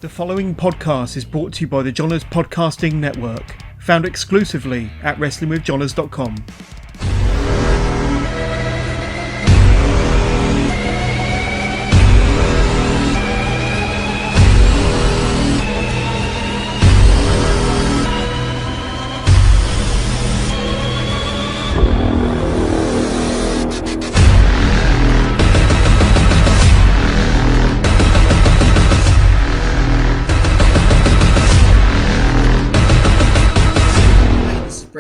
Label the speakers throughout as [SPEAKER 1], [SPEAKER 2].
[SPEAKER 1] The following podcast is brought to you by the Johners Podcasting Network, found exclusively at WrestlingWithJohners.com.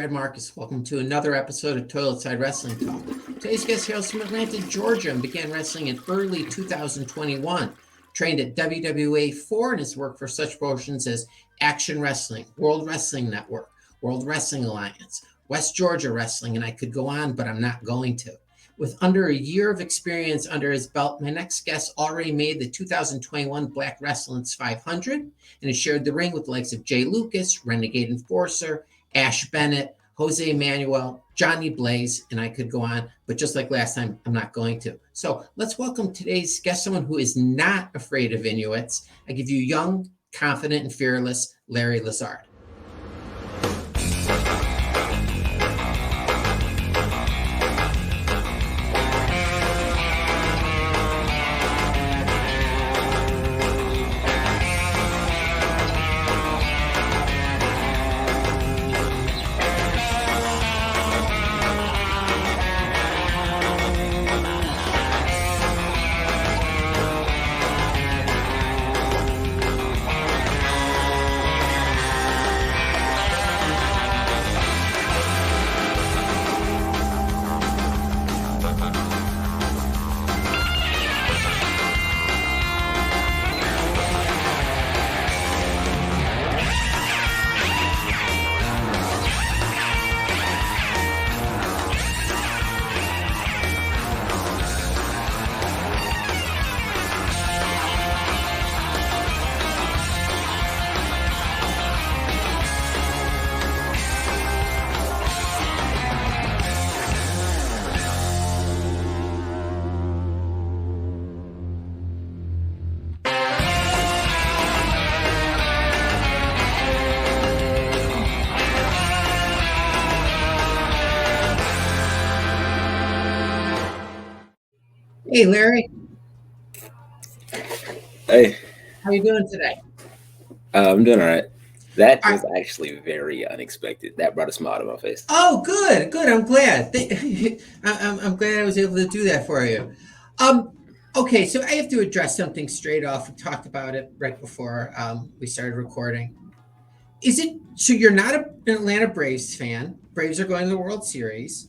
[SPEAKER 2] Marcus. Welcome to another episode of Toilet Side Wrestling Talk. Today's guest hails from Atlanta, Georgia, and began wrestling in early 2021. Trained at WWA4 and has worked for such promotions as Action Wrestling, World Wrestling Network, World Wrestling Alliance, West Georgia Wrestling, and I could go on, but I'm not going to. With under a year of experience under his belt, my next guest already made the 2021 Black Wrestling's 500 and has shared the ring with the likes of Jay Lucas, Renegade Enforcer, Ash Bennett, Jose Manuel, Johnny Blaze, and I could go on, but just like last time, I'm not going to. So let's welcome today's guest, someone who is not afraid of Inuits. I give you young, confident, and fearless Larry Lazard. Hey, Larry.
[SPEAKER 3] Hey.
[SPEAKER 2] How you doing today?
[SPEAKER 3] I'm doing all right. That was actually very unexpected. That brought a smile to my face.
[SPEAKER 2] Oh, good. I'm glad. I'm glad I was able to do that for you. Okay, so I have to address something straight off. We talked about it right before we started recording. Is it so? You're not an Atlanta Braves fan. Braves are going to the World Series.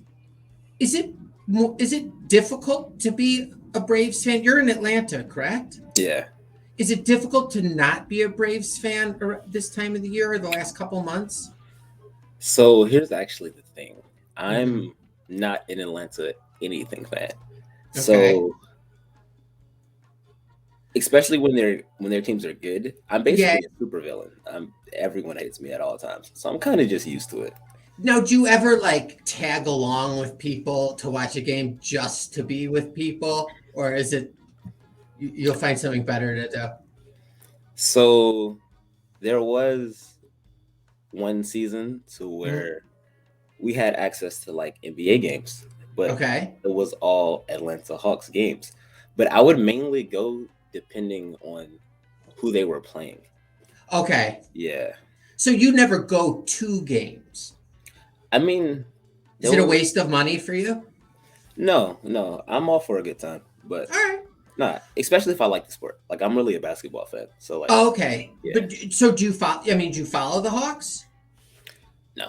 [SPEAKER 2] Is it difficult to be a Braves fan? You're in Atlanta, correct?
[SPEAKER 3] Yeah.
[SPEAKER 2] Is it difficult to not be a Braves fan this time of the year or the last couple months?
[SPEAKER 3] So here's actually the thing. I'm not an Atlanta anything fan. Okay. So especially when their teams are good, I'm basically a supervillain. Everyone hates me at all times. So I'm kind of just used to it.
[SPEAKER 2] Now, do you ever tag along with people to watch a game just to be with people, or is it you'll find something better to do?
[SPEAKER 3] So there was one season to where we had access to NBA games, but it was all Atlanta Hawks games. But I would mainly go depending on who they were playing.
[SPEAKER 2] Okay.
[SPEAKER 3] Yeah. So
[SPEAKER 2] you never go to games?
[SPEAKER 3] I mean,
[SPEAKER 2] is it a waste of money for you?
[SPEAKER 3] No, I'm all for a good time, but
[SPEAKER 2] all right.
[SPEAKER 3] Nah, especially if I like the sport. I'm really a basketball fan, so
[SPEAKER 2] okay.
[SPEAKER 3] Yeah.
[SPEAKER 2] But so do you follow? I mean, do you follow the Hawks?
[SPEAKER 3] No.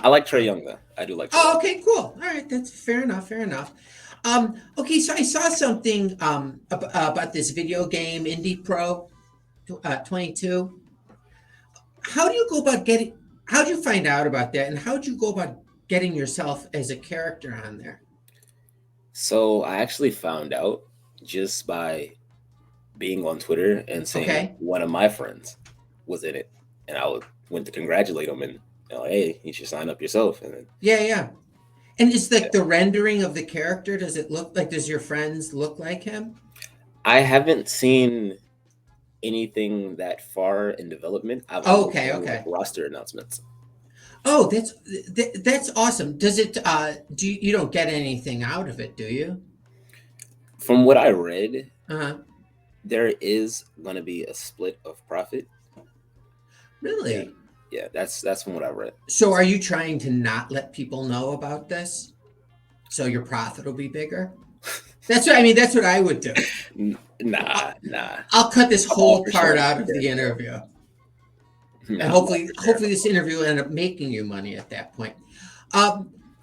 [SPEAKER 3] I like Trae Young though. I do like.
[SPEAKER 2] Okay, cool. All right, that's fair enough. Okay, so I saw something about this video game Indie Pro 22. How do you go about getting? How did you find out about that, and how did you go about getting yourself as a character on there?
[SPEAKER 3] So I actually found out just by being on Twitter and saying one of my friends was in it, and I went to congratulate him and hey, you should sign up yourself. And then,
[SPEAKER 2] yeah. And is the rendering of the character? Does it look like? Does your friends look like him?
[SPEAKER 3] I haven't seen anything that far in development. I've only
[SPEAKER 2] Okay,
[SPEAKER 3] done,
[SPEAKER 2] okay.
[SPEAKER 3] roster announcements.
[SPEAKER 2] Oh, that's awesome. Does it you don't get anything out of it, do you?
[SPEAKER 3] From what I read,
[SPEAKER 2] Uh-huh.
[SPEAKER 3] there is going to be a split of profit.
[SPEAKER 2] Really?
[SPEAKER 3] Yeah, that's from what I read.
[SPEAKER 2] So are you trying to not let people know about this so your profit will be bigger? That's what I would do.
[SPEAKER 3] Nah.
[SPEAKER 2] I'll cut this
[SPEAKER 3] I'm all
[SPEAKER 2] whole
[SPEAKER 3] for
[SPEAKER 2] part
[SPEAKER 3] showing
[SPEAKER 2] out of the
[SPEAKER 3] transparency.
[SPEAKER 2] interview.
[SPEAKER 3] Nah,
[SPEAKER 2] And
[SPEAKER 3] I'm all for
[SPEAKER 2] hopefully
[SPEAKER 3] sharing.
[SPEAKER 2] this interview will end up making you money at that point.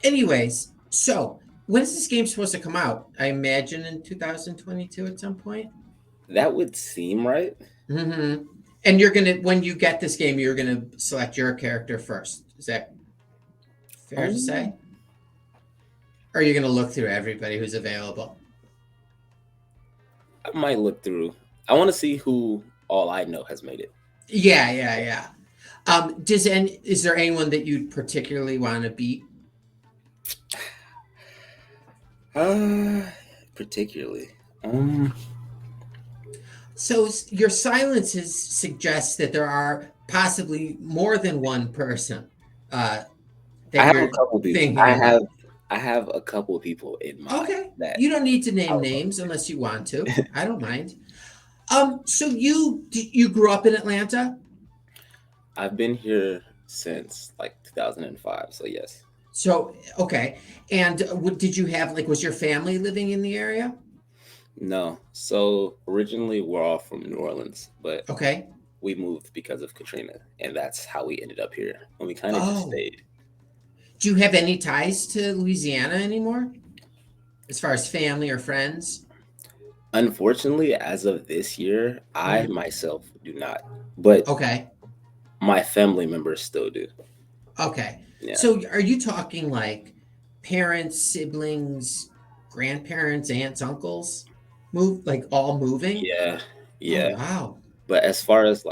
[SPEAKER 2] Anyways, so when is this game supposed to come out? I imagine in 2022 at some point.
[SPEAKER 3] That would seem right.
[SPEAKER 2] Mm-hmm. And when you get this game, you're gonna select your character first. Is that fair to say? Or are you gonna look through everybody who's available?
[SPEAKER 3] I might look through. I want to see who all I know has made it.
[SPEAKER 2] Yeah. Is there anyone that you'd particularly want to beat?
[SPEAKER 3] Particularly.
[SPEAKER 2] So your silences suggest that there are possibly more than one person that
[SPEAKER 3] I have
[SPEAKER 2] you're
[SPEAKER 3] a couple people.
[SPEAKER 2] thinking about.
[SPEAKER 3] I have a couple people in mind.
[SPEAKER 2] Okay.
[SPEAKER 3] That
[SPEAKER 2] You don't need to name names unless you want to. I don't mind. So you grew up in Atlanta?
[SPEAKER 3] I've been here since like 2005. So yes.
[SPEAKER 2] So okay. And did you have was your family living in the area?
[SPEAKER 3] No. So originally we're all from New Orleans, but
[SPEAKER 2] okay,
[SPEAKER 3] we moved because of Katrina, and that's how we ended up here. And we kind of just stayed.
[SPEAKER 2] Do you have any ties to Louisiana anymore, as far as family or friends?
[SPEAKER 3] Unfortunately, as of this year, I myself do not. But
[SPEAKER 2] okay,
[SPEAKER 3] my family members still do.
[SPEAKER 2] Okay.
[SPEAKER 3] Yeah.
[SPEAKER 2] So are you talking like parents, siblings, grandparents, aunts, uncles, all moving?
[SPEAKER 3] Yeah.
[SPEAKER 2] Oh, wow.
[SPEAKER 3] But as far as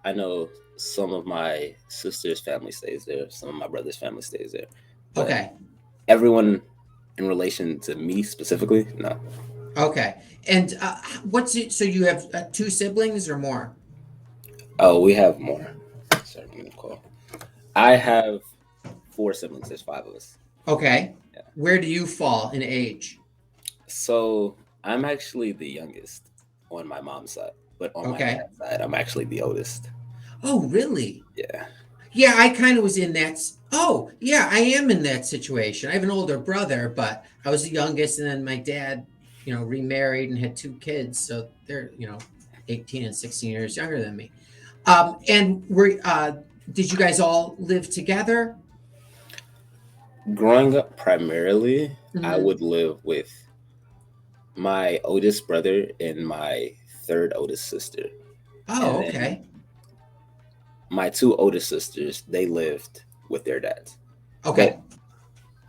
[SPEAKER 3] I know some of my sister's family stays there, some of my brother's family stays there. But
[SPEAKER 2] okay.
[SPEAKER 3] Everyone in relation to me specifically, no.
[SPEAKER 2] Okay. And so you have 2 siblings or more?
[SPEAKER 3] Oh, we have more. Sorry, I'm gonna call. I have 4 siblings. There's 5 of us.
[SPEAKER 2] Okay. Yeah. Where do you fall in age?
[SPEAKER 3] So I'm actually the youngest on my mom's side, but on my dad's side, I'm actually the oldest.
[SPEAKER 2] Oh, really?
[SPEAKER 3] Yeah.
[SPEAKER 2] Yeah, I kind of was in that. Oh, yeah, I am in that situation. I have an older brother, but I was the youngest, and then my dad, remarried and had 2 kids, so they're 18 and 16 years younger than me. And did you guys all live together?
[SPEAKER 3] Growing up, primarily, I would live with my oldest brother and my 3rd oldest sister.
[SPEAKER 2] Oh, okay.
[SPEAKER 3] My 2 oldest sisters, they lived with their dads.
[SPEAKER 2] Okay.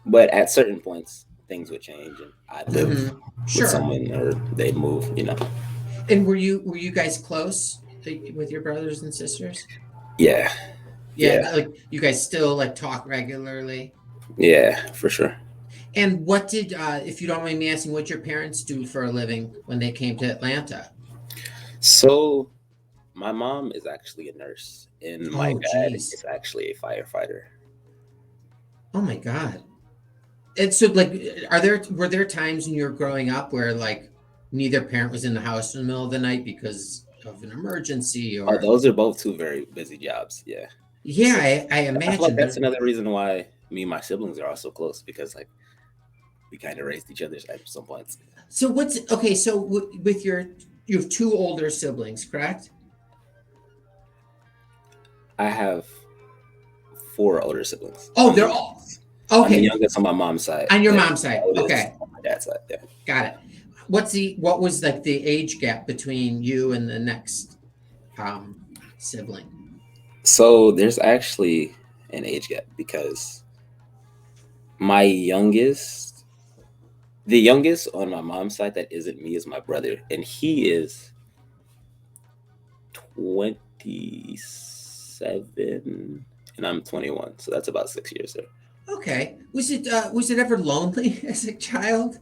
[SPEAKER 3] But at certain points, things would change, and I'd live with someone, or they'd move.
[SPEAKER 2] And were you guys close with your brothers and sisters?
[SPEAKER 3] Yeah.
[SPEAKER 2] Like you guys still talk regularly?
[SPEAKER 3] Yeah, for sure.
[SPEAKER 2] And what did, if you don't mind me asking, what your parents do for a living when they came to Atlanta?
[SPEAKER 3] So, my mom is actually a nurse, and my dad is actually a firefighter.
[SPEAKER 2] Oh my God! And so, were there times when you were growing up where neither parent was in the house in the middle of the night because of an emergency? Or
[SPEAKER 3] those are both 2 very busy jobs. Yeah.
[SPEAKER 2] Yeah, I imagine.
[SPEAKER 3] I feel like that's another reason why me and my siblings are also close, because we kind of raised each other at some points.
[SPEAKER 2] So So with you have 2 older siblings, correct?
[SPEAKER 3] I have 4 older siblings.
[SPEAKER 2] Oh, they're all okay.
[SPEAKER 3] I'm the youngest on my mom's side.
[SPEAKER 2] On your mom's side, okay.
[SPEAKER 3] On my dad's side, yeah.
[SPEAKER 2] Got it. What was the age gap between you and the next sibling?
[SPEAKER 3] So there's actually an age gap, because the youngest on my mom's side that isn't me is my brother, and he is 27 and I'm 21, so that's about 6 years there.
[SPEAKER 2] Okay. Was it ever lonely as a child,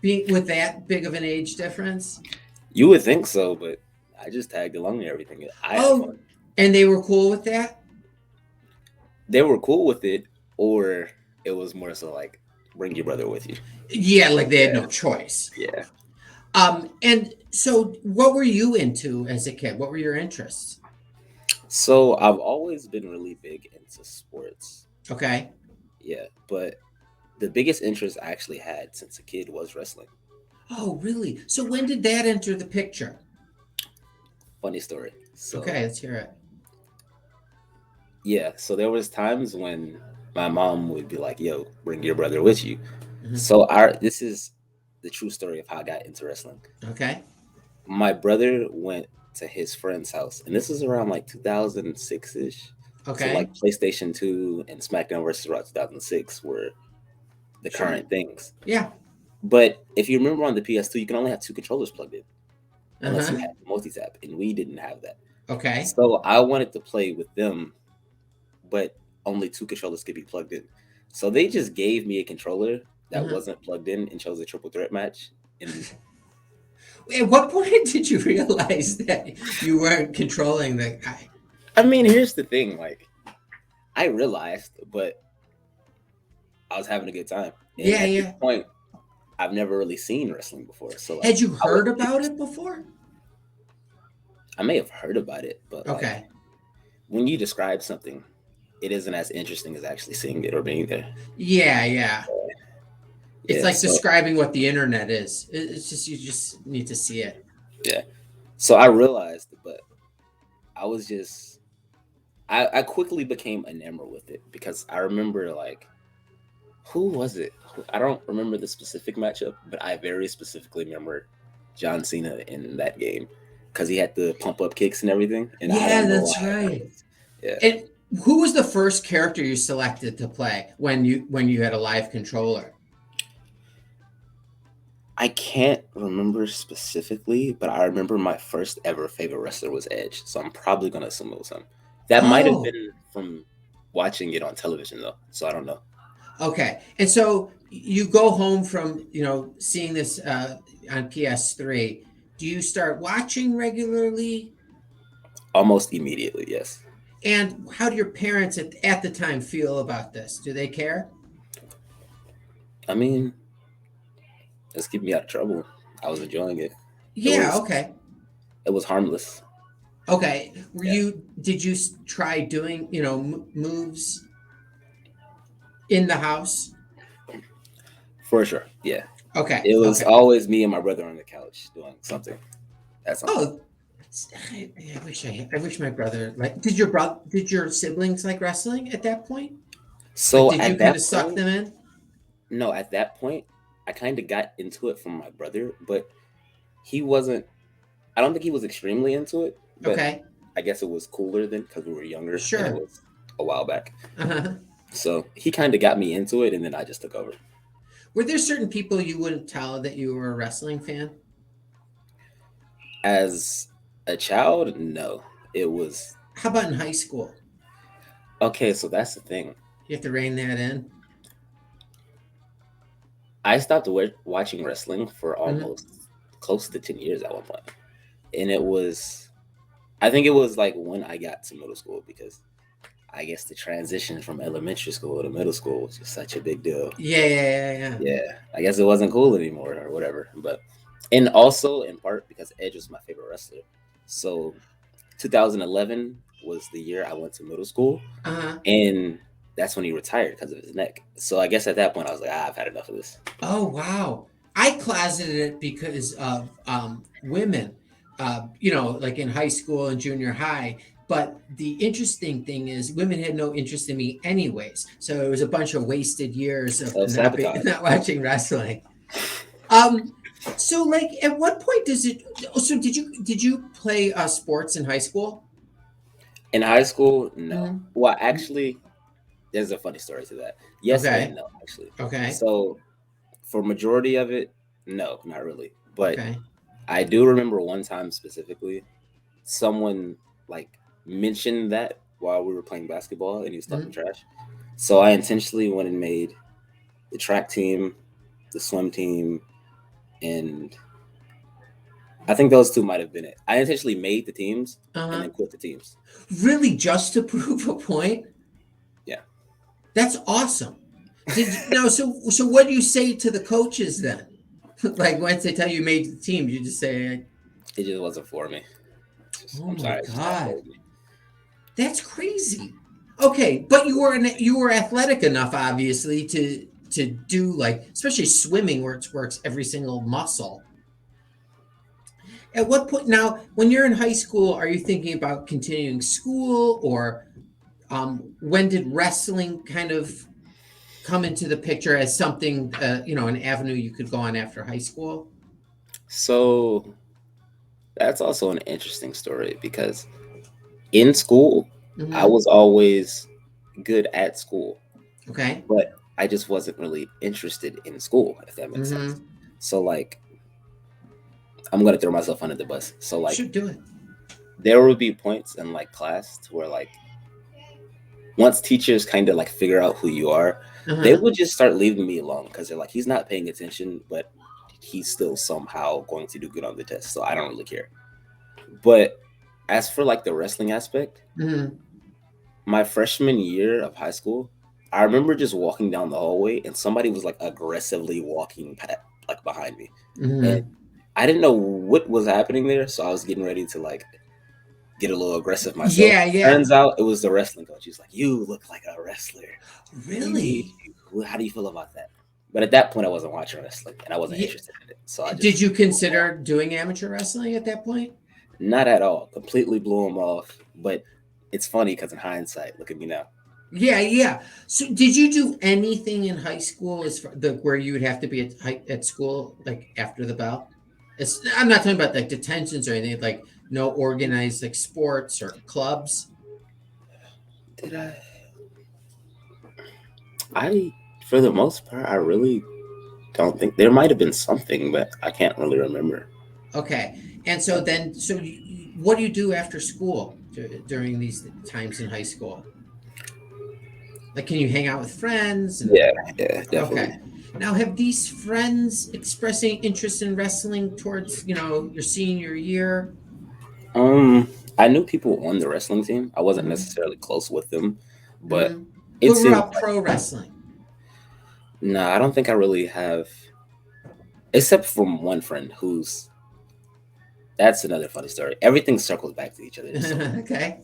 [SPEAKER 2] being with that big of an age difference?
[SPEAKER 3] You would think so, but I just tagged along and everything. I had
[SPEAKER 2] Oh,
[SPEAKER 3] fun.
[SPEAKER 2] And they were cool with that?
[SPEAKER 3] They were cool with it, or it was more so like, bring your brother with you.
[SPEAKER 2] Yeah, like they had no choice.
[SPEAKER 3] Yeah.
[SPEAKER 2] And so what were you into as a kid? What were your interests?
[SPEAKER 3] So I've always been really big into sports.
[SPEAKER 2] Okay.
[SPEAKER 3] Yeah, but the biggest interest I actually had since a kid was wrestling.
[SPEAKER 2] Oh, really? So when did that enter the picture?
[SPEAKER 3] Funny story. So
[SPEAKER 2] okay, let's hear it.
[SPEAKER 3] Yeah, so there was times when my mom would be like, "Yo, bring your brother with you."
[SPEAKER 2] Mhm.
[SPEAKER 3] So this is the true story of how I got into wrestling.
[SPEAKER 2] Okay.
[SPEAKER 3] My brother went to his friend's house, and this is around like 2006-ish.
[SPEAKER 2] Okay.
[SPEAKER 3] So like PlayStation 2 and SmackDown versus Raw 2006 were the
[SPEAKER 2] Sure.
[SPEAKER 3] current things.
[SPEAKER 2] Yeah.
[SPEAKER 3] But if you remember on the PS2, you can only have 2 controllers plugged in unless you
[SPEAKER 2] Uh-huh.
[SPEAKER 3] had multi-tap, and we didn't have that.
[SPEAKER 2] Okay.
[SPEAKER 3] So I wanted to play with them, but only 2 controllers could be plugged in. So they just gave me a controller that wasn't plugged in and chose a triple threat match. And
[SPEAKER 2] At what point did you realize that you weren't controlling the guy?
[SPEAKER 3] I mean, here's the thing, like, I realized, but I was having a good time. And
[SPEAKER 2] Yeah,
[SPEAKER 3] at
[SPEAKER 2] yeah.
[SPEAKER 3] this point, I've never really seen wrestling before. So like,
[SPEAKER 2] Had you heard about it before?
[SPEAKER 3] I may have heard about it, but
[SPEAKER 2] Okay.
[SPEAKER 3] like, when you describe something, it isn't as interesting as actually seeing it or being there.
[SPEAKER 2] Yeah, yeah. It's
[SPEAKER 3] Yeah,
[SPEAKER 2] like
[SPEAKER 3] so,
[SPEAKER 2] describing what the internet is. It's just you just need to see it.
[SPEAKER 3] yeah. So I realized, but I was just I quickly became enamored with it because I remember, like, who was it? I don't remember the specific matchup, but I very specifically remember John Cena in that game because he had the pump up kicks and everything. And I
[SPEAKER 2] Yeah,
[SPEAKER 3] don't know
[SPEAKER 2] that's
[SPEAKER 3] why.
[SPEAKER 2] right.
[SPEAKER 3] Yeah.
[SPEAKER 2] And who was the first character you selected to play when you had a live controller?
[SPEAKER 3] I can't remember specifically, but I remember my first ever favorite wrestler was Edge. So I'm probably gonna assume it was him. That might have been from watching it on television though, so I don't know.
[SPEAKER 2] Okay. And so you go home from, seeing this on PS3. Do you start watching regularly?
[SPEAKER 3] Almost immediately, yes.
[SPEAKER 2] And how do your parents at the time feel about this? Do they care?
[SPEAKER 3] I mean, it's keeping me out of trouble. I was enjoying it.
[SPEAKER 2] Yeah, okay.
[SPEAKER 3] It was harmless.
[SPEAKER 2] Okay. Did you try doing, moves in the house?
[SPEAKER 3] For sure, yeah.
[SPEAKER 2] Okay.
[SPEAKER 3] It was always me and my brother on the couch doing something. That's something.
[SPEAKER 2] I wish my brother did your siblings like wrestling at that point?
[SPEAKER 3] So
[SPEAKER 2] did you kind of suck them in?
[SPEAKER 3] No, at that point, I kind of got into it from my brother, but he wasn't. I don't think he was extremely into it. But
[SPEAKER 2] Okay.
[SPEAKER 3] I guess it was cooler then because we were younger.
[SPEAKER 2] Sure.
[SPEAKER 3] And it was a while back.
[SPEAKER 2] Uh-huh.
[SPEAKER 3] So he kind of got me into it, and then I just took over.
[SPEAKER 2] Were there certain people you wouldn't tell that you were a wrestling fan?
[SPEAKER 3] As a child, no. It was.
[SPEAKER 2] How about in high school?
[SPEAKER 3] Okay, so that's the thing.
[SPEAKER 2] You have to rein that in.
[SPEAKER 3] I stopped watching wrestling for almost close to 10 years at one point. And I think it was like when I got to middle school because I guess the transition from elementary school to middle school was just such a big deal.
[SPEAKER 2] Yeah.
[SPEAKER 3] Yeah, I guess it wasn't cool anymore or whatever. And also in part because Edge was my favorite wrestler. So 2011 was the year I went to middle school. And that's when he retired because of his neck. So I guess at that point I was like, I've had enough of this.
[SPEAKER 2] Oh, wow. I closeted it because of women, like in high school and junior high. But the interesting thing is women had no interest in me anyways. So it was a bunch of wasted years of not watching wrestling. So like at what point did you play sports in high school?
[SPEAKER 3] In high school, no. Well, actually, there's a funny story to that. Yes and no, actually.
[SPEAKER 2] Okay.
[SPEAKER 3] So for majority of it, no, not really. But I do remember one time specifically, someone like mentioned that while we were playing basketball and he was talking trash. So I intentionally went and made the track team, the swim team, and I think those two might have been it. I intentionally made the teams and then quit the teams.
[SPEAKER 2] Really, just to prove a point?
[SPEAKER 3] Yeah.
[SPEAKER 2] That's awesome. So what do you say to the coaches then? Like once they tell you made the team, you just say,
[SPEAKER 3] "It just wasn't for me." I'm sorry.
[SPEAKER 2] Oh my God, that's crazy. Okay, but you were athletic enough, obviously, to do like, especially swimming, where it works every single muscle. At what point now, when you're in high school, are you thinking about continuing school, or when did wrestling kind of come into the picture as something, an avenue you could go on after high school?
[SPEAKER 3] So that's also an interesting story because in school, I was always good at school.
[SPEAKER 2] Okay.
[SPEAKER 3] But I just wasn't really interested in school, if that makes sense. So like, I'm going to throw myself under the bus. So like,
[SPEAKER 2] should do it.
[SPEAKER 3] There would be points in like class to where like, once teachers kind of like figure out who you are, they would just start leaving me alone because they're like, he's not paying attention, but he's still somehow going to do good on the test. So I don't really care. But as for like the wrestling aspect, my freshman year of high school, I remember just walking down the hallway and somebody was like aggressively walking like behind me. And I didn't know what was happening there. So I was getting ready to like get a little aggressive myself.
[SPEAKER 2] Yeah.
[SPEAKER 3] Turns out it was the wrestling coach. He's like, "You look like a wrestler."
[SPEAKER 2] Really?
[SPEAKER 3] How do you feel about that? But at that point, I wasn't watching wrestling and I wasn't interested in it. So
[SPEAKER 2] did you consider doing amateur wrestling at that point?
[SPEAKER 3] Not at all. Completely blew him off. But it's funny because in hindsight, look at me now.
[SPEAKER 2] Yeah. So did you do anything in high school where you would have to be at school like after the bell? I'm not talking about like detentions or anything, like no organized like sports or clubs.
[SPEAKER 3] Did I for the most part, I really don't think there might have been something, but I can't really remember.
[SPEAKER 2] Okay. And so what do you do after school during these times in high school? Like, can you hang out with friends?
[SPEAKER 3] Yeah, definitely.
[SPEAKER 2] Okay. Now, have these friends expressed any interest in wrestling towards, your senior year?
[SPEAKER 3] I knew people on the wrestling team. I wasn't necessarily close with them, but
[SPEAKER 2] What about pro wrestling?
[SPEAKER 3] No, I don't think I really have, except from one friend that's another funny story. Everything circles back to each other.
[SPEAKER 2] Okay.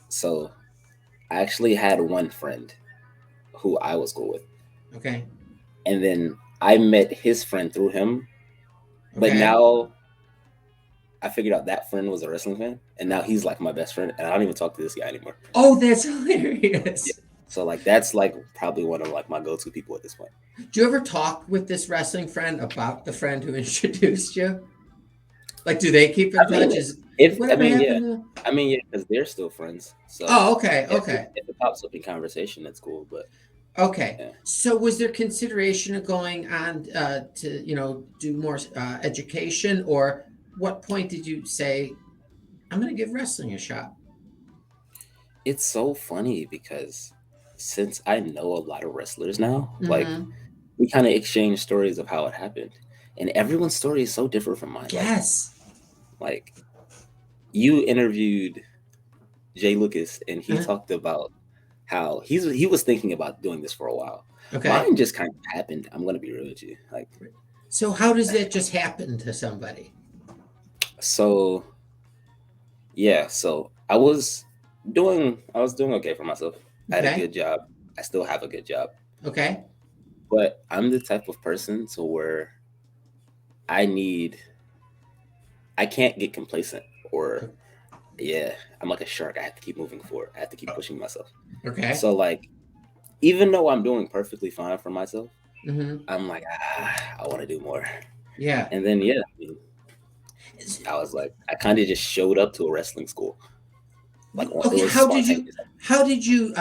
[SPEAKER 3] So I actually had one friend who I was cool with.
[SPEAKER 2] Okay.
[SPEAKER 3] And then I met his friend through him. Okay. But now I figured out that friend was a wrestling fan. And now he's like my best friend. And I don't even talk to this guy anymore.
[SPEAKER 2] Oh, that's hilarious.
[SPEAKER 3] Yeah. So like that's like probably one of like my go-to people at this point.
[SPEAKER 2] Do you ever talk with this wrestling friend about the friend who introduced you? Like, do they keep in touch?
[SPEAKER 3] Yeah, because they're still friends. So
[SPEAKER 2] okay.
[SPEAKER 3] If it pops up in conversation, that's cool. But
[SPEAKER 2] okay. Yeah. So was there consideration of going on to do more education, or what point did you say, I'm going to give wrestling a shot?
[SPEAKER 3] It's so funny because since I know a lot of wrestlers now, like we kind of exchange stories of how it happened, and everyone's story is so different from mine.
[SPEAKER 2] Yes.
[SPEAKER 3] Like you interviewed Jay Lucas, and he talked about how he was thinking about doing this for a while. Okay. Mine just kind of happened. I'm going to be real with you. Like,
[SPEAKER 2] so how does that just happen to somebody?
[SPEAKER 3] So, yeah. So I was doing okay for myself. I had a good job. I still have a good job.
[SPEAKER 2] Okay.
[SPEAKER 3] But I'm the type of person to where I can't get complacent or I'm like a shark. I have to keep moving forward. I have to keep pushing myself. Okay. So like, even though I'm doing perfectly fine for myself, I'm like, I want to do more. Yeah. And then I was like, I kind of just showed up to a wrestling school.
[SPEAKER 2] Like, okay, how did you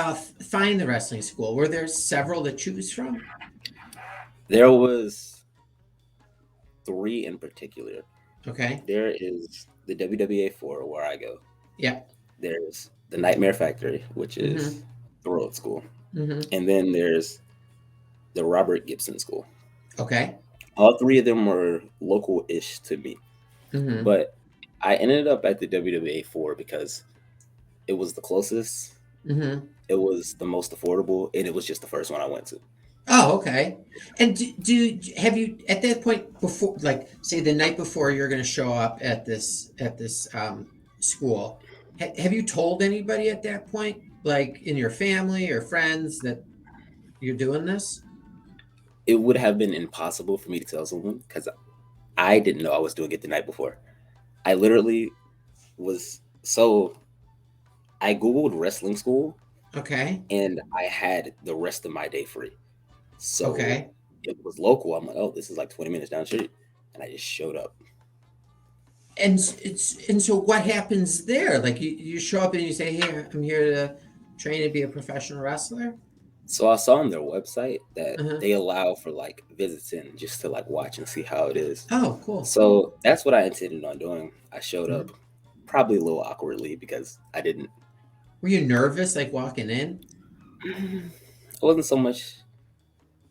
[SPEAKER 2] find the wrestling school? Were there several to choose from?
[SPEAKER 3] There was 3 in particular.
[SPEAKER 2] Okay.
[SPEAKER 3] There is the WWA 4 where I go.
[SPEAKER 2] Yeah.
[SPEAKER 3] There's the Nightmare Factory, which is the road school. And then there's the Robert Gibson School.
[SPEAKER 2] Okay.
[SPEAKER 3] All 3 of them were local-ish to me.
[SPEAKER 2] Mm-hmm.
[SPEAKER 3] But I ended up at the WWA 4 because it was the closest.
[SPEAKER 2] Mm-hmm.
[SPEAKER 3] It was the most affordable, and it was just the first one I went to.
[SPEAKER 2] Oh, okay. And have you at that point before, like say the night before you're going to show up at this school, have you told anybody at that point, like in your family or friends, that you're doing this?
[SPEAKER 3] It would have been impossible for me to tell someone because I didn't know I was doing it the night before. I literally was I Googled wrestling school
[SPEAKER 2] Okay.
[SPEAKER 3] and I had the rest of my day free. So
[SPEAKER 2] Okay.
[SPEAKER 3] it was local. I'm like, oh, this is like 20 minutes down the street. And I just showed up.
[SPEAKER 2] And so what happens there? Like you show up and you say, "Hey, I'm here to train to be a professional wrestler."
[SPEAKER 3] So I saw on their website that
[SPEAKER 2] Uh-huh.
[SPEAKER 3] they allow for like visits in just to like watch and see how it is.
[SPEAKER 2] Oh, cool.
[SPEAKER 3] So that's what I intended on doing. I showed
[SPEAKER 2] Mhm.
[SPEAKER 3] up probably a little awkwardly because I didn't.
[SPEAKER 2] Were you nervous, like walking in?
[SPEAKER 3] It wasn't so much.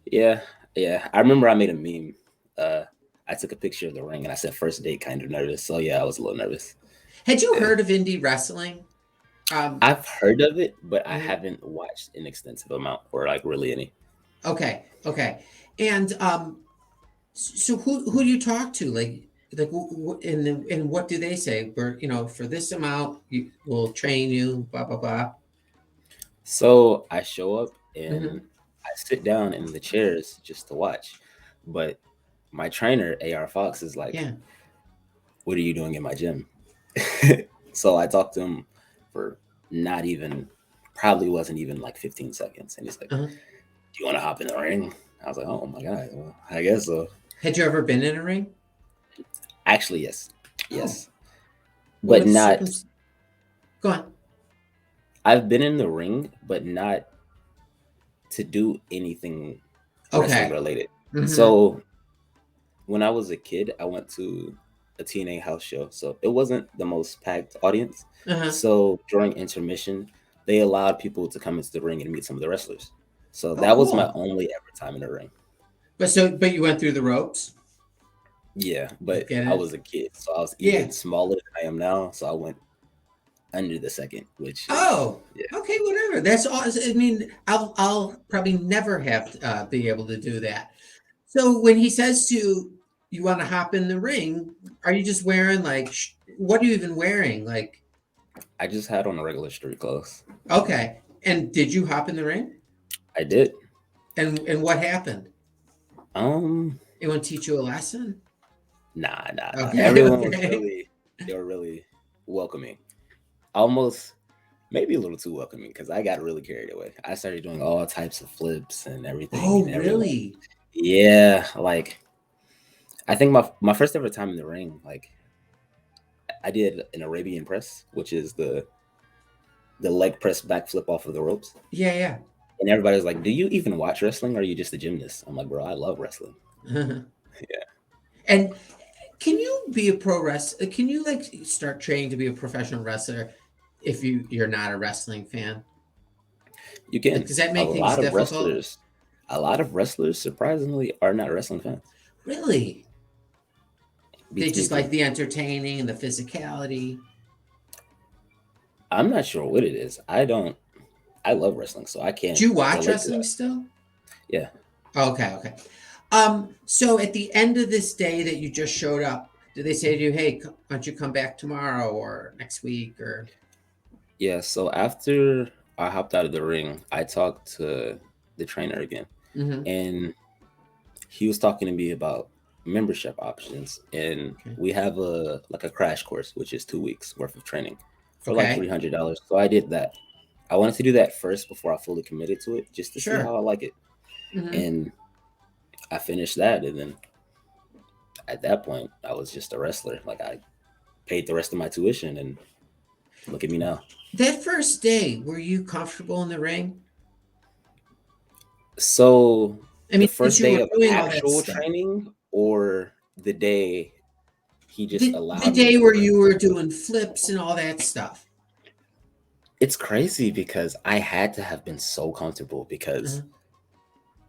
[SPEAKER 3] Yeah, yeah. I remember I made a meme. I took a picture of the ring and I said first date kind of nervous. So yeah, I was a little nervous.
[SPEAKER 2] Had you heard of indie wrestling?
[SPEAKER 3] I've heard of it, but I
[SPEAKER 2] Mhm.
[SPEAKER 3] haven't watched an extensive amount or like really any.
[SPEAKER 2] Okay, okay. And so who do you talk to? Like and what do they say? For this amount, we'll train you. Blah blah blah.
[SPEAKER 3] So I show up and
[SPEAKER 2] Hmm.
[SPEAKER 3] I sit down in the chairs just to watch. But my trainer, AR Fox, is like,
[SPEAKER 2] Yeah.
[SPEAKER 3] what are you doing in my gym? So I talked to him for not even, probably wasn't even like 15 seconds. And he's like,
[SPEAKER 2] Uh-huh.
[SPEAKER 3] do you want to hop in the ring? I was like, oh my God, well, I guess so.
[SPEAKER 2] Had you ever been in a ring?
[SPEAKER 3] Actually, yes.
[SPEAKER 2] Oh,
[SPEAKER 3] Yes. But
[SPEAKER 2] what
[SPEAKER 3] not,
[SPEAKER 2] Go on.
[SPEAKER 3] I've been in the ring, but not to do anything wrestling
[SPEAKER 2] Okay.
[SPEAKER 3] related.
[SPEAKER 2] Mm-hmm.
[SPEAKER 3] So when I was a kid, I went to a TNA house show. So it wasn't the most packed audience.
[SPEAKER 2] Uh-huh.
[SPEAKER 3] So during intermission, they allowed people to come into the ring and meet some of the wrestlers. So
[SPEAKER 2] Oh,
[SPEAKER 3] that was my
[SPEAKER 2] cool.
[SPEAKER 3] only ever time in the ring.
[SPEAKER 2] But you went through the ropes.
[SPEAKER 3] Yeah,
[SPEAKER 2] You
[SPEAKER 3] but
[SPEAKER 2] get
[SPEAKER 3] I
[SPEAKER 2] it?
[SPEAKER 3] was a kid. So I was
[SPEAKER 2] Yeah.
[SPEAKER 3] even smaller than I am now. So I went under the second, which is,
[SPEAKER 2] Oh,
[SPEAKER 3] yeah.
[SPEAKER 2] okay, whatever. That's awesome. I mean, I'll probably never have to be able to do that. So when he says to you want to hop in the ring, are you just wearing like what are you even wearing? Like,
[SPEAKER 3] I just had on regular street clothes.
[SPEAKER 2] okay. And did you hop in the ring?
[SPEAKER 3] I did.
[SPEAKER 2] And what happened?
[SPEAKER 3] Um,
[SPEAKER 2] Anyone teach you a lesson?
[SPEAKER 3] nah.
[SPEAKER 2] Okay,
[SPEAKER 3] Everyone was
[SPEAKER 2] okay.
[SPEAKER 3] they were really welcoming. Almost maybe a little too welcoming because I got really carried away. I started doing all types of flips and everything,
[SPEAKER 2] Oh,
[SPEAKER 3] and everyone,
[SPEAKER 2] really?
[SPEAKER 3] yeah, like I think my first ever time in the ring, like I did an Arabian press, which is the leg press backflip off of the ropes,
[SPEAKER 2] Yeah,
[SPEAKER 3] and everybody was like, "Do you even watch wrestling, or are you just a gymnast?" I'm like, "Bro, I love wrestling."
[SPEAKER 2] yeah.
[SPEAKER 3] Yeah,
[SPEAKER 2] And can you be a pro wrestler? Can you like start training to be a professional wrestler if you're not a wrestling fan?
[SPEAKER 3] you
[SPEAKER 2] Like,
[SPEAKER 3] can.
[SPEAKER 2] does that
[SPEAKER 3] A
[SPEAKER 2] make things
[SPEAKER 3] lot of
[SPEAKER 2] difficult?
[SPEAKER 3] wrestlers, a lot of wrestlers, surprisingly, are not wrestling fans.
[SPEAKER 2] Really? They
[SPEAKER 3] Beats me
[SPEAKER 2] just like
[SPEAKER 3] too.
[SPEAKER 2] the entertaining and the physicality.
[SPEAKER 3] I'm not sure what it is. I don't. I love wrestling, so I
[SPEAKER 2] Do
[SPEAKER 3] can't
[SPEAKER 2] you watch
[SPEAKER 3] relate to
[SPEAKER 2] wrestling
[SPEAKER 3] that.
[SPEAKER 2] still?
[SPEAKER 3] Yeah.
[SPEAKER 2] Okay. So at the end of this day that you just showed up, do they say to you, "Hey, why don't you come back tomorrow or next week?" Or
[SPEAKER 3] Yeah, so after I hopped out of the ring, I talked to the trainer again,
[SPEAKER 2] mm-hmm.
[SPEAKER 3] and he was talking to me about membership options. And
[SPEAKER 2] Okay.
[SPEAKER 3] we have a crash course, which is 2 weeks worth of training for like
[SPEAKER 2] Okay.
[SPEAKER 3] $300. So I did that. I wanted to do that first before I fully committed to it, just to see
[SPEAKER 2] Sure.
[SPEAKER 3] how I like it.
[SPEAKER 2] Mm-hmm.
[SPEAKER 3] And I finished that, and then at that point, I was just a wrestler. Like I paid the rest of my tuition, and look at me now.
[SPEAKER 2] That first day, were you comfortable in the ring?
[SPEAKER 3] So
[SPEAKER 2] I
[SPEAKER 3] the
[SPEAKER 2] mean, since
[SPEAKER 3] first
[SPEAKER 2] you
[SPEAKER 3] day
[SPEAKER 2] were
[SPEAKER 3] of
[SPEAKER 2] doing all that
[SPEAKER 3] actual
[SPEAKER 2] stuff,
[SPEAKER 3] training or the day he just
[SPEAKER 2] the
[SPEAKER 3] allowed me
[SPEAKER 2] day
[SPEAKER 3] into the
[SPEAKER 2] where
[SPEAKER 3] ring?
[SPEAKER 2] you were doing flips and all that stuff.
[SPEAKER 3] It's crazy because I had to have been so comfortable because
[SPEAKER 2] Uh-huh.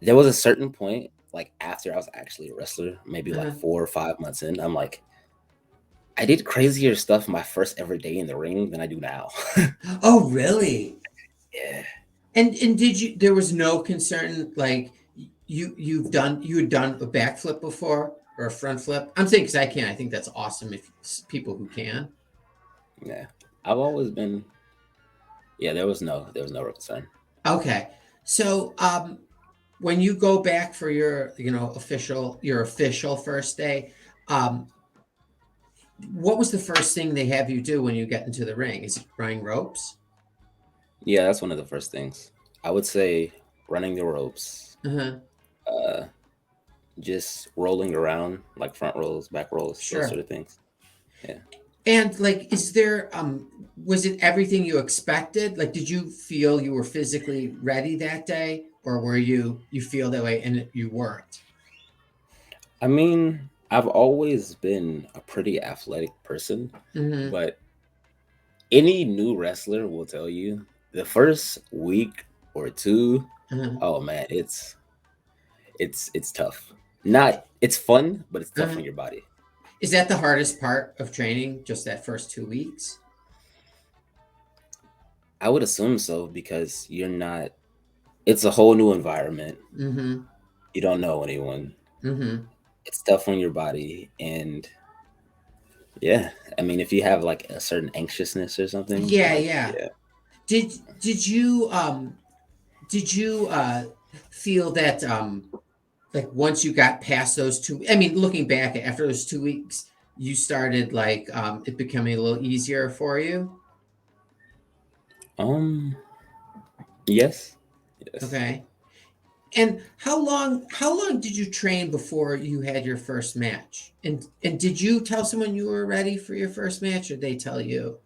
[SPEAKER 3] there was a certain point, like after I was actually a wrestler, maybe like
[SPEAKER 2] Uh-huh.
[SPEAKER 3] 4 or 5 months in, I'm like, I did crazier stuff my first ever day in the ring than I do now.
[SPEAKER 2] Oh, really?
[SPEAKER 3] Yeah.
[SPEAKER 2] And did you? There was no concern like you had done a backflip before or a front flip? I'm saying because I can't. I think that's awesome if people who can.
[SPEAKER 3] Yeah. I've always been. Yeah. There was no concern.
[SPEAKER 2] Okay, so when you go back for your your official first day, um, what was the first thing they have you do when you get into the ring? Is it running ropes?
[SPEAKER 3] Yeah, that's one of the first things. I would say running the ropes,
[SPEAKER 2] Uh-huh.
[SPEAKER 3] uh, just rolling around like front rolls, back rolls, those
[SPEAKER 2] Sure.
[SPEAKER 3] sort of things. Yeah.
[SPEAKER 2] And like, is there was it everything you expected? Like, did you feel you were physically ready that day, or were you feel that way and you weren't?
[SPEAKER 3] I mean, I've always been a pretty athletic person,
[SPEAKER 2] Mm-hmm.
[SPEAKER 3] but any new wrestler will tell you the first week or two,
[SPEAKER 2] Uh-huh.
[SPEAKER 3] oh man, it's tough. Not it's fun, but it's tough
[SPEAKER 2] Uh-huh.
[SPEAKER 3] on your body.
[SPEAKER 2] Is that the hardest part of training? Just that first 2 weeks?
[SPEAKER 3] I would assume so because you're not it's a whole new environment.
[SPEAKER 2] Mm-hmm.
[SPEAKER 3] You don't know anyone.
[SPEAKER 2] Mm-hmm.
[SPEAKER 3] It's tough on your body and yeah, I mean if you have like a certain anxiousness or something,
[SPEAKER 2] Yeah,
[SPEAKER 3] like
[SPEAKER 2] yeah.
[SPEAKER 3] yeah.
[SPEAKER 2] Did did you did you feel that like once you got past those two, I mean, looking back after those 2 weeks, you started like it becoming a little easier for you?
[SPEAKER 3] Um yes. Yes.
[SPEAKER 2] Okay. And how long did you train before you had your first match? And did you tell someone you were ready for your first match or they tell you?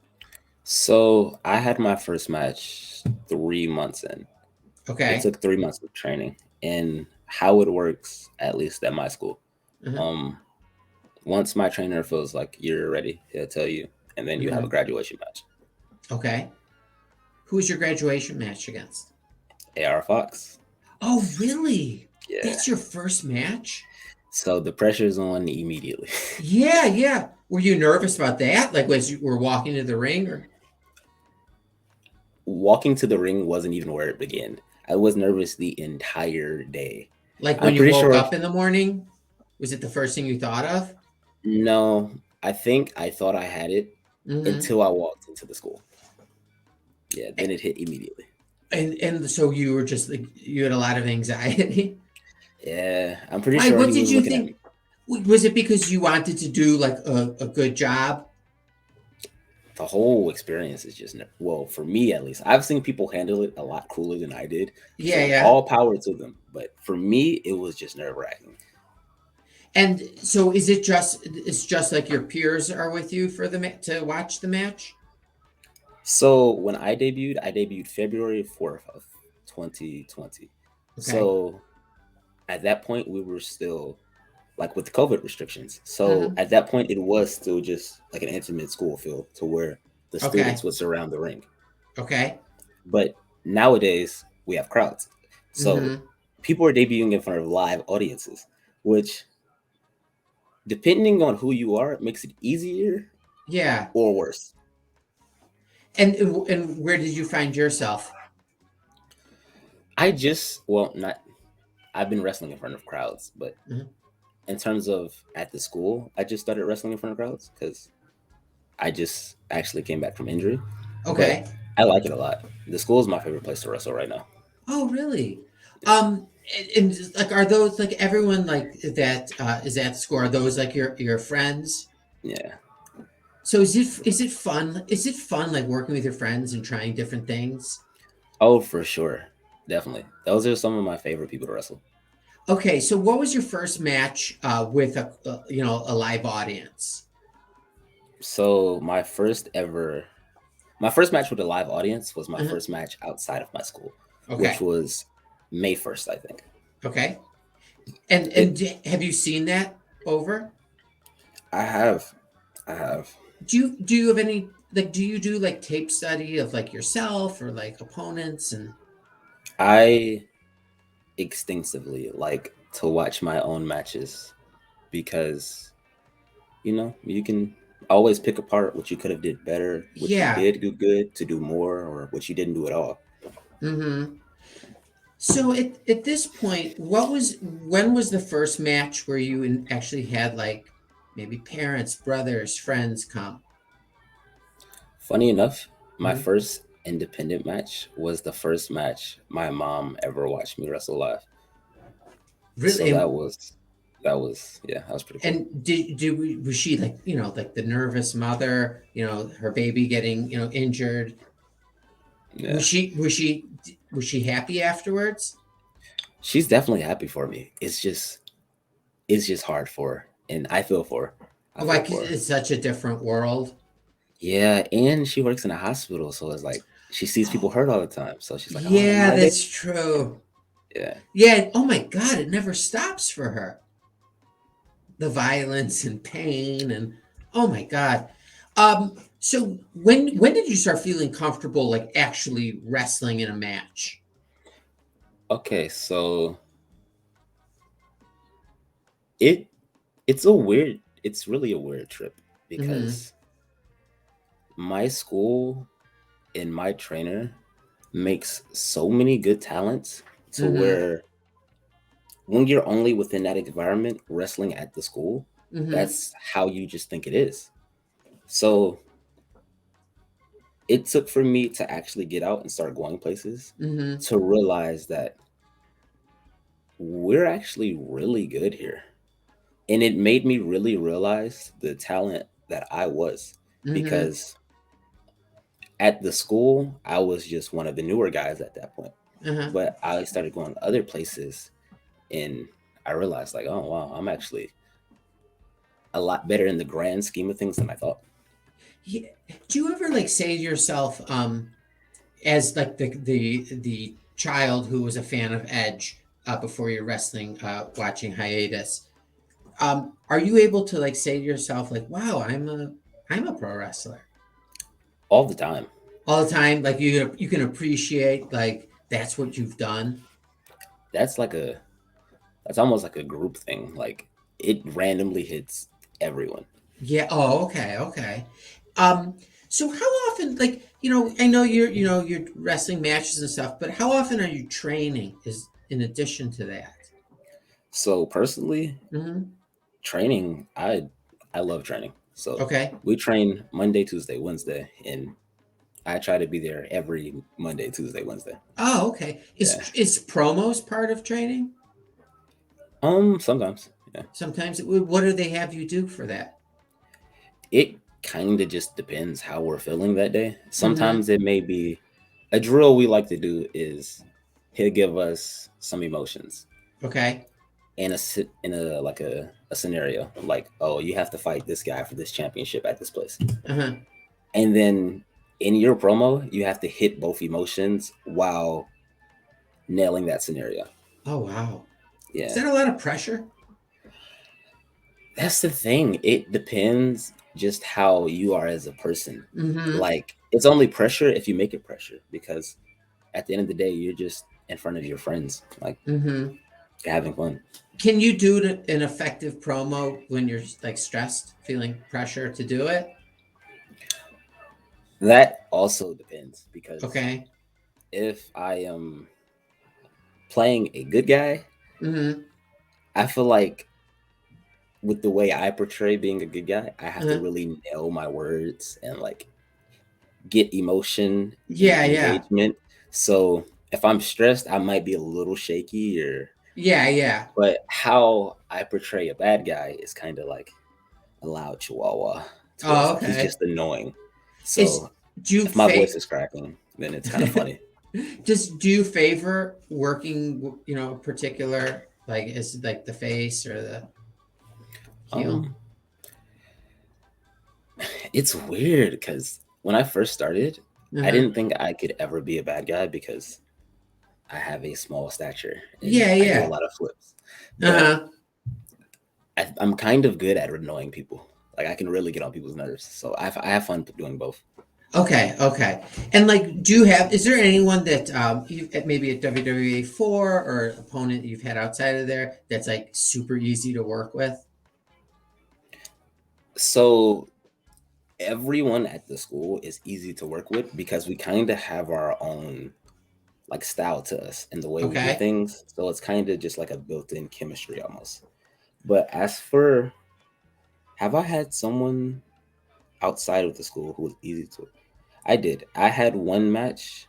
[SPEAKER 3] So I had my first match 3 months in. It
[SPEAKER 2] Okay.
[SPEAKER 3] took 3 months of training. And how it works, at least at my school,
[SPEAKER 2] Uh-huh.
[SPEAKER 3] um, once my trainer feels like you're ready, he'll tell you, and then you have a
[SPEAKER 2] Uh-huh.
[SPEAKER 3] graduation match.
[SPEAKER 2] Okay. Who was your graduation match against?
[SPEAKER 3] AR Fox.
[SPEAKER 2] Oh, really?
[SPEAKER 3] Yeah.
[SPEAKER 2] That's your first match?
[SPEAKER 3] So the pressure's on immediately.
[SPEAKER 2] Yeah, yeah. Were you nervous about that? Like as you were walking to the ring or
[SPEAKER 3] Walking to the ring wasn't even where it began. I was nervous the entire day.
[SPEAKER 2] like when
[SPEAKER 3] I'm
[SPEAKER 2] you
[SPEAKER 3] pretty
[SPEAKER 2] woke
[SPEAKER 3] sure
[SPEAKER 2] up in the morning? Was it the first thing you thought of?
[SPEAKER 3] no, I think I thought I had it
[SPEAKER 2] Mm-hmm.
[SPEAKER 3] until I walked into the school. Yeah, then it hit immediately.
[SPEAKER 2] And so you were just like you had a lot of anxiety.
[SPEAKER 3] Yeah, I'm pretty
[SPEAKER 2] Why?
[SPEAKER 3] sure
[SPEAKER 2] What
[SPEAKER 3] he
[SPEAKER 2] did
[SPEAKER 3] was
[SPEAKER 2] you
[SPEAKER 3] looking at
[SPEAKER 2] think?
[SPEAKER 3] me.
[SPEAKER 2] Was it because you wanted to do like a good job?
[SPEAKER 3] The whole experience is just well, for me at least. I've seen people handle it a lot cooler than I did.
[SPEAKER 2] Yeah,
[SPEAKER 3] So
[SPEAKER 2] yeah.
[SPEAKER 3] all power to them. But for me, it was just nerve wracking.
[SPEAKER 2] And so is it just it's just like your peers are with you for to watch the match?
[SPEAKER 3] So when I debuted February 4th of 2020.
[SPEAKER 2] Okay.
[SPEAKER 3] So at that point, we were still like with COVID restrictions. So
[SPEAKER 2] Mm-hmm.
[SPEAKER 3] at that point, it was still just like an intimate school feel to where the students
[SPEAKER 2] Okay.
[SPEAKER 3] would surround the ring.
[SPEAKER 2] Okay.
[SPEAKER 3] But nowadays, we have crowds. So
[SPEAKER 2] Mm-hmm.
[SPEAKER 3] people are debuting in front of live audiences, which, depending on who you are, makes it easier
[SPEAKER 2] Yeah.
[SPEAKER 3] or worse.
[SPEAKER 2] And where did you find yourself?
[SPEAKER 3] Not, I've been wrestling in front of crowds, but
[SPEAKER 2] Mhm.
[SPEAKER 3] in terms of at the school, I just started wrestling in front of crowds because I just actually came back from injury. But
[SPEAKER 2] Okay.
[SPEAKER 3] I like it a lot. The school is my favorite place to wrestle right now.
[SPEAKER 2] Oh, really?
[SPEAKER 3] Yeah.
[SPEAKER 2] And like, are those like everyone like that is at school? Are those like your friends?
[SPEAKER 3] Yeah.
[SPEAKER 2] So is it fun? Is it fun like working with your friends and trying different things?
[SPEAKER 3] Oh, for sure. Definitely. Those are some of my favorite people to wrestle.
[SPEAKER 2] Okay, so what was your first match with a live audience?
[SPEAKER 3] So my first match with a live audience was my
[SPEAKER 2] Uh-huh.
[SPEAKER 3] first match outside of my school, which
[SPEAKER 2] Okay,
[SPEAKER 3] was May 1st, I think.
[SPEAKER 2] okay. And
[SPEAKER 3] It
[SPEAKER 2] have you seen that over?
[SPEAKER 3] I have I have.
[SPEAKER 2] Do you have any like do you do like tape study of like yourself or like opponents and
[SPEAKER 3] I extensively like to watch my own matches because you can always pick apart what you could have did better, what you
[SPEAKER 2] Yeah.
[SPEAKER 3] did do good to do more, or what you didn't do at all.
[SPEAKER 2] Mm-hmm. So at this point, when was the first match where you actually had like maybe parents, brothers, friends come?
[SPEAKER 3] Funny enough, my
[SPEAKER 2] Mm-hmm.
[SPEAKER 3] first independent match was the first match my mom ever watched me wrestle live.
[SPEAKER 2] Really?
[SPEAKER 3] So that was yeah, that was pretty cool.
[SPEAKER 2] And was she like, like the nervous mother, her baby getting, injured?
[SPEAKER 3] Yeah.
[SPEAKER 2] Was she happy afterwards?
[SPEAKER 3] She's definitely happy for me. It's just hard for her. And I feel for her. I feel
[SPEAKER 2] Like
[SPEAKER 3] for her.
[SPEAKER 2] it's such a different world.
[SPEAKER 3] Yeah, and she works in a hospital, so it's like she sees people
[SPEAKER 2] Oh,
[SPEAKER 3] hurt all the time. So she's like, "Oh,
[SPEAKER 2] yeah,
[SPEAKER 3] my baby."
[SPEAKER 2] that's true.
[SPEAKER 3] Yeah.
[SPEAKER 2] Yeah. Oh my God, it never stops for her. The violence and pain and oh my God. So when did you start feeling comfortable like actually wrestling in a match?
[SPEAKER 3] Okay, so it it's really a weird trip
[SPEAKER 2] Mm-hmm.
[SPEAKER 3] because my school and my trainer makes so many good talents to
[SPEAKER 2] Mm-hmm.
[SPEAKER 3] where when you're only within that environment wrestling at the school,
[SPEAKER 2] Mm-hmm.
[SPEAKER 3] that's how you just think it is. So it took for me to actually get out and start going places
[SPEAKER 2] Mm-hmm.
[SPEAKER 3] to realize that we're actually really good here. And it made me really realize the talent that I was
[SPEAKER 2] Mm-hmm.
[SPEAKER 3] because at the school, I was just one of the newer guys at that point.
[SPEAKER 2] Uh-huh.
[SPEAKER 3] But I started going other places and I realized, like, oh, wow, I'm actually a lot better in the grand scheme of things than I thought.
[SPEAKER 2] Yeah. Do you ever like say to yourself, as like the child who was a fan of Edge before your wrestling watching hiatus, are you able to like say to yourself like, wow, I'm a pro wrestler
[SPEAKER 3] All the time.
[SPEAKER 2] all the time? Like you can appreciate like that's what you've done.
[SPEAKER 3] That's like that's almost like a group thing. Like it randomly hits everyone.
[SPEAKER 2] Yeah. Oh, okay, okay. Um, so how often, like, I know you're wrestling matches and stuff, but how often are you training? Is in addition to that?
[SPEAKER 3] So personally,
[SPEAKER 2] Hmm.
[SPEAKER 3] training, I love training. So
[SPEAKER 2] Okay.
[SPEAKER 3] we train Monday, Tuesday, Wednesday, and I try to be there every Monday, Tuesday, Wednesday.
[SPEAKER 2] Oh, okay.
[SPEAKER 3] Yeah.
[SPEAKER 2] Is promos part of training?
[SPEAKER 3] Sometimes. Yeah.
[SPEAKER 2] Sometimes. What do they have you do for that?
[SPEAKER 3] It kind of just depends how we're feeling that day.
[SPEAKER 2] Mm-hmm.
[SPEAKER 3] Sometimes it may be a drill we like to do is he'll give us some emotions
[SPEAKER 2] Okay.
[SPEAKER 3] in a like a scenario like, oh, you have to fight this guy for this championship at this place.
[SPEAKER 2] Uh-huh.
[SPEAKER 3] And then in your promo, you have to hit both emotions while nailing that scenario.
[SPEAKER 2] Oh, wow. Is
[SPEAKER 3] Yeah.
[SPEAKER 2] that a lot of pressure?
[SPEAKER 3] That's the thing. It depends just how you are as a person.
[SPEAKER 2] Mm-hmm.
[SPEAKER 3] Like, it's only pressure if you make it pressure because at the end of the day, you're just in front of your friends, like
[SPEAKER 2] Mm-hmm.
[SPEAKER 3] having fun.
[SPEAKER 2] Can you do an effective promo when you're like stressed, feeling pressure to do it?
[SPEAKER 3] That also depends because
[SPEAKER 2] Okay.
[SPEAKER 3] if I am playing a good guy,
[SPEAKER 2] Mm-hmm.
[SPEAKER 3] I feel like with the way I portray being a good guy, I have to
[SPEAKER 2] Uh-huh.
[SPEAKER 3] really nail my words and like get emotion and
[SPEAKER 2] Yeah, yeah.
[SPEAKER 3] engagement. So if I'm stressed, I might be a little shaky or
[SPEAKER 2] Yeah, yeah.
[SPEAKER 3] but how I portray a bad guy is kind of like a loud chihuahua to where it's
[SPEAKER 2] Oh,
[SPEAKER 3] like he's
[SPEAKER 2] okay.
[SPEAKER 3] just annoying.
[SPEAKER 2] Is
[SPEAKER 3] So
[SPEAKER 2] do you
[SPEAKER 3] if my
[SPEAKER 2] fa-
[SPEAKER 3] voice is cracking, then it's kind of funny.
[SPEAKER 2] do you favor working, a particular like is like the face or the heel?
[SPEAKER 3] Um, it's weird because when I first started, I
[SPEAKER 2] Uh-huh.
[SPEAKER 3] didn't think I could ever be a bad guy because I have a small stature and
[SPEAKER 2] Yeah,
[SPEAKER 3] I do a
[SPEAKER 2] yeah.
[SPEAKER 3] lot of flips. But
[SPEAKER 2] Uh-huh.
[SPEAKER 3] I'm kind of good at annoying people. Like I can really get on people's nerves. So I have fun doing both.
[SPEAKER 2] Okay, okay. And like, is there anyone that you maybe at WWE 4 or opponent you've had outside of there that's like super easy to work with?
[SPEAKER 3] So everyone at the school is easy to work with because we kind of have our own like style to us and the way we do things. So it's kind of just like a built-in chemistry almost. But as for, have I had someone outside of the school who was easy to? I did. I had one match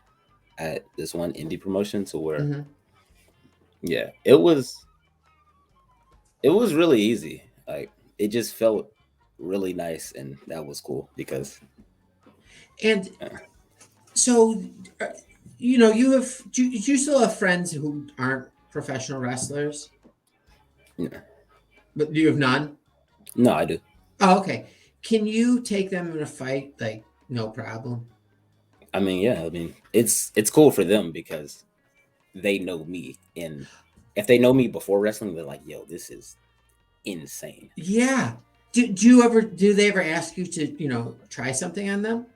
[SPEAKER 3] at this one indie promotion to where, yeah, it was really easy. Like it just felt really nice, and that was cool because.
[SPEAKER 2] And so, you still have friends who aren't professional wrestlers?
[SPEAKER 3] Yeah.
[SPEAKER 2] But do you have none?
[SPEAKER 3] No, I do.
[SPEAKER 2] Oh, okay. Can you take them in a fight? Like, no problem.
[SPEAKER 3] I mean, yeah. I mean, it's cool for them because they know me, and if they know me before wrestling, they're like, "Yo, this is insane."
[SPEAKER 2] Yeah. Do they ever ask you to try something on them?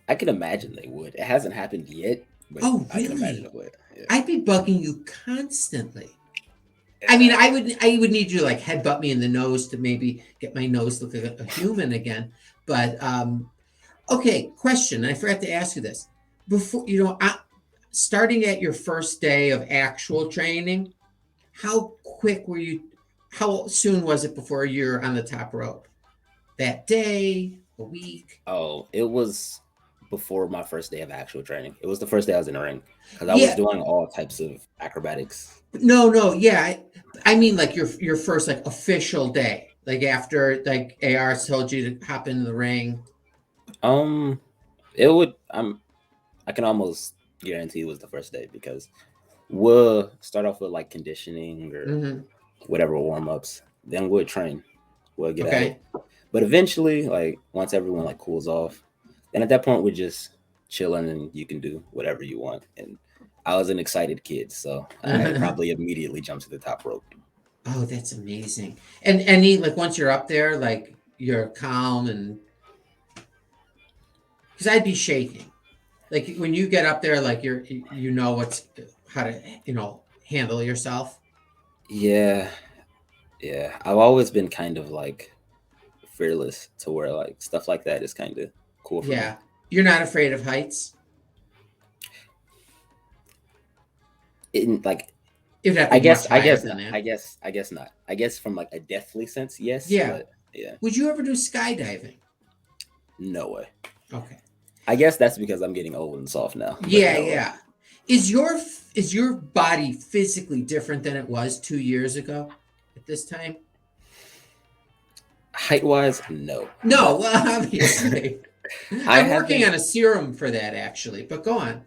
[SPEAKER 3] I can imagine they would. It hasn't happened yet, but
[SPEAKER 2] really?
[SPEAKER 3] I can imagine it would. Yeah.
[SPEAKER 2] I'd be bugging you constantly. I mean, I would need you to like headbutt me in the nose to maybe get my nose look like a human again. But okay, question. I forgot to ask you this. Before starting at your first day of actual training, how soon was it before you're on the top rope? That day, a week?
[SPEAKER 3] Oh, it was before my first day of actual training. It was the first day I was in the ring because I was doing all types of acrobatics.
[SPEAKER 2] No, yeah. I mean like your first like official day, like after like AR told you to hop into the ring.
[SPEAKER 3] It would. I can almost guarantee it was the first day because we'll start off with like conditioning or whatever warm ups. Then we'll train. We'll get at it. But eventually, like once everyone like cools off, then at that point we're just chilling and you can do whatever you want. And I was an excited kid, so I probably immediately jumped to the top rope.
[SPEAKER 2] Oh, that's amazing. And like once you're up there, like you're calm and because I'd be shaking. Like when you get up there, like you know how to handle yourself.
[SPEAKER 3] Yeah. I've always been kind of like fearless to where like stuff like that is kind of cool for me.
[SPEAKER 2] You're not afraid of heights?
[SPEAKER 3] I guess not. I guess from like a deathly sense, yes.
[SPEAKER 2] Yeah.
[SPEAKER 3] But yeah.
[SPEAKER 2] Would you ever do skydiving?
[SPEAKER 3] No way.
[SPEAKER 2] Okay.
[SPEAKER 3] I guess that's because I'm getting old and soft now.
[SPEAKER 2] Yeah. Is your body physically different than it was 2 years ago at this time?
[SPEAKER 3] Height wise, no.
[SPEAKER 2] No, well, obviously. I'm working on a serum for that actually, but go on.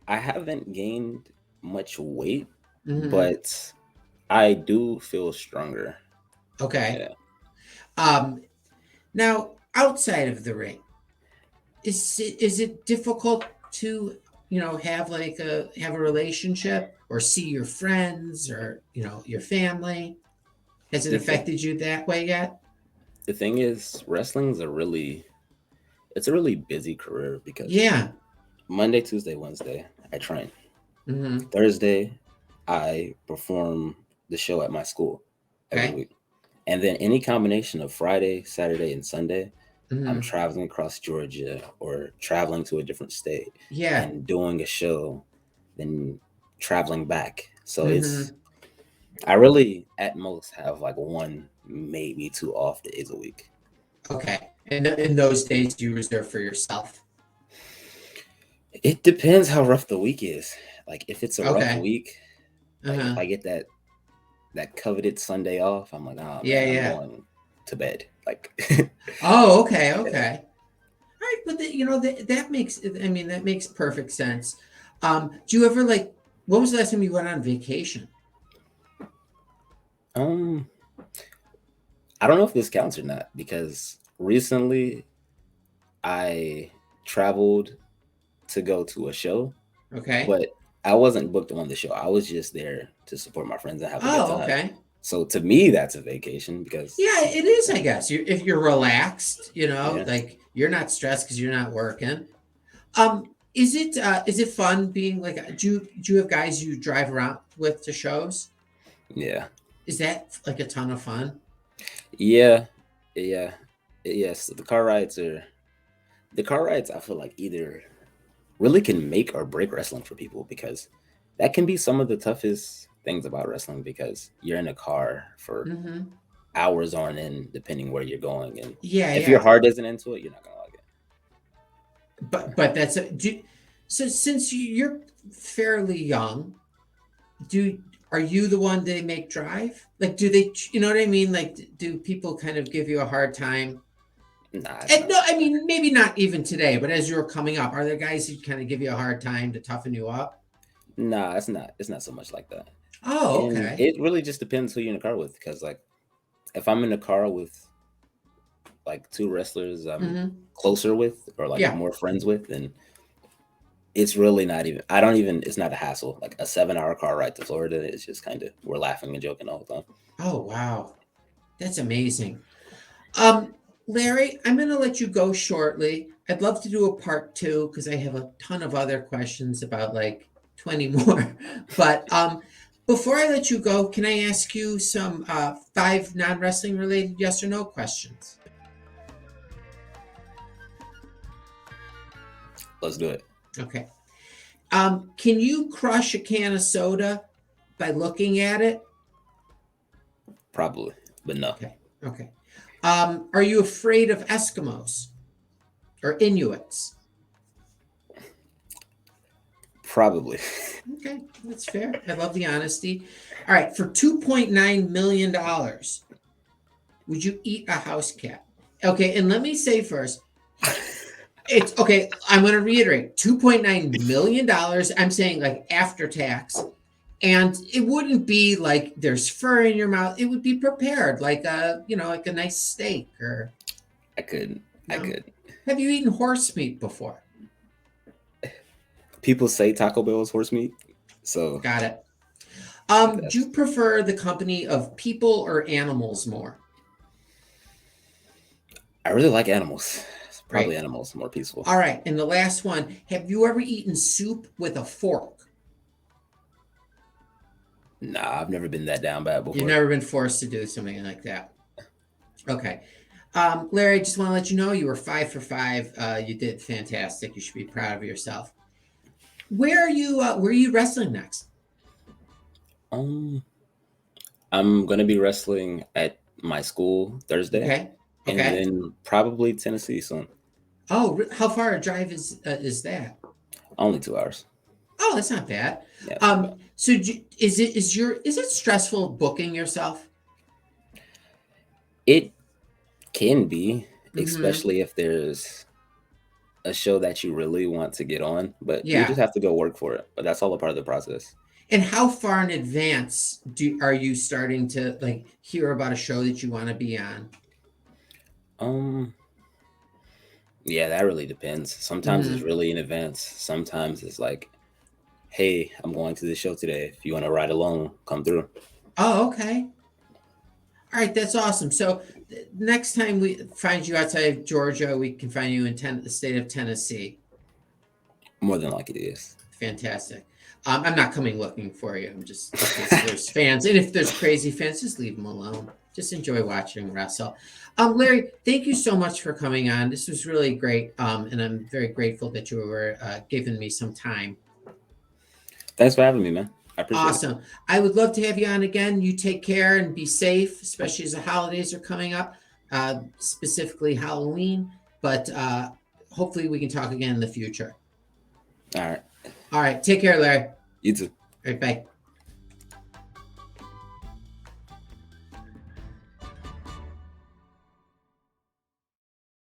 [SPEAKER 2] I
[SPEAKER 3] haven't gained much weight, but I do feel stronger.
[SPEAKER 2] Okay. Yeah. Now outside of the ring, is it difficult to have a relationship or see your friends or your family? Has it affected you that way yet?
[SPEAKER 3] The thing is, wrestling's a really busy career because Monday, Tuesday, Wednesday I train. Thursday I perform the show at my school every week, and then any combination of Friday, Saturday, and Sunday. I'm traveling across Georgia or traveling to a different state and doing a show, then traveling back. So I really at most have like 1, maybe 2 off days a week.
[SPEAKER 2] Okay. And in those days, do you reserve for yourself?
[SPEAKER 3] It depends how rough the week is. Like if it's a rough week, like if I get that coveted Sunday off, I'm like, oh man, I'm going to bed. Like
[SPEAKER 2] oh, okay. All right, but that makes perfect sense. Do you ever when was the last time you went on vacation?
[SPEAKER 3] I don't know if this counts or not because recently I traveled to go to a show.
[SPEAKER 2] Okay.
[SPEAKER 3] But I wasn't booked on the show. I was just there to support my friends and have a good time. Okay. So to me, that's a vacation because
[SPEAKER 2] it is. I guess if you're relaxed, like you're not stressed because you're not working. Is it fun being like? Do you have guys you drive around with to shows?
[SPEAKER 3] Yeah.
[SPEAKER 2] Is that like a ton of fun?
[SPEAKER 3] Yeah. It Yes, the car rides, I feel like either really can make or break wrestling for people, because that can be some of the toughest things about wrestling, because you're in a car for hours on end, depending where you're going. And if your heart isn't into it, you're not going to like it.
[SPEAKER 2] But that's so since you're fairly young, are you the one they make drive? Like, do they, you know what I mean? Like, do people kind of give you a hard time?
[SPEAKER 3] Nah.
[SPEAKER 2] No, I mean, maybe not even today, but as you're coming up, are there guys who kind of give you a hard time to toughen you up?
[SPEAKER 3] Nah, it's not so much like that.
[SPEAKER 2] Oh, okay.
[SPEAKER 3] And it really just depends who you're in the car with, because like if I'm in the car with like two wrestlers I'm closer with, or like more friends with, then it's really not even, it's not a hassle. Like a 7-hour car ride to Florida, it's just kind of, we're laughing and joking all the time.
[SPEAKER 2] Oh, wow. That's amazing. Larry, I'm going to let you go shortly. I'd love to do a part 2 because I have a ton of other questions, about like 20 more. But before I let you go, can I ask you some 5 non-wrestling related yes or no questions?
[SPEAKER 3] Let's do it.
[SPEAKER 2] Okay. Can you crush a can of soda by looking at it?
[SPEAKER 3] Probably, but no.
[SPEAKER 2] Okay. Are you afraid of Eskimos or Inuits?
[SPEAKER 3] Probably.
[SPEAKER 2] Okay, that's fair. I love the honesty. All right, for $2.9 million, would you eat a house cat? Okay, and let me say first, it's okay. I'm going to reiterate, $2.9 million. I'm saying like after tax. And it wouldn't be like there's fur in your mouth. It would be prepared like like a nice steak or.
[SPEAKER 3] I could.
[SPEAKER 2] Have you eaten horse meat before?
[SPEAKER 3] People say Taco Bell is horse meat, so.
[SPEAKER 2] Got it. Do you prefer the company of people or animals more?
[SPEAKER 3] I really like animals. Probably animals, more peaceful.
[SPEAKER 2] All right, and the last one, have you ever eaten soup with a fork?
[SPEAKER 3] Nah, I've never been that down bad before.
[SPEAKER 2] You've never been forced to do something like that. Okay. Larry, I just want to let you know you were 5 for 5. You did fantastic. You should be proud of yourself. Where are you wrestling next?
[SPEAKER 3] I'm going to be wrestling at my school Thursday.
[SPEAKER 2] Okay.
[SPEAKER 3] And then probably Tennessee soon.
[SPEAKER 2] Oh, how far a drive is that?
[SPEAKER 3] Only 2 hours.
[SPEAKER 2] Oh, that's not bad.
[SPEAKER 3] Yeah,
[SPEAKER 2] so is it stressful booking yourself?
[SPEAKER 3] It can be, especially if there's a show that you really want to get on, but you just have to go work for it. But that's all a part of the process.
[SPEAKER 2] And how far in advance are you starting to like hear about a show that you want to be on?
[SPEAKER 3] Yeah, that really depends. Sometimes it's really in advance. Sometimes it's like, hey, I'm going to this show today. If you want to ride along, come through.
[SPEAKER 2] Oh, okay. All right, that's awesome. So next time we find you outside of Georgia, we can find you in the state of Tennessee.
[SPEAKER 3] More than likely, yes.
[SPEAKER 2] Fantastic. I'm not coming looking for you. I'm just, if there's fans. And if there's crazy fans, just leave them alone. Just enjoy watching wrestle. Larry, thank you so much for coming on. This was really great. And I'm very grateful that you were giving me some time.
[SPEAKER 3] Thanks for having me, man. I appreciate it.
[SPEAKER 2] Awesome. I would love to have you on again. You take care and be safe, especially as the holidays are coming up, specifically Halloween. But hopefully we can talk again in the future.
[SPEAKER 3] All right.
[SPEAKER 2] All right. Take care, Larry.
[SPEAKER 3] You too.
[SPEAKER 2] All right. Bye.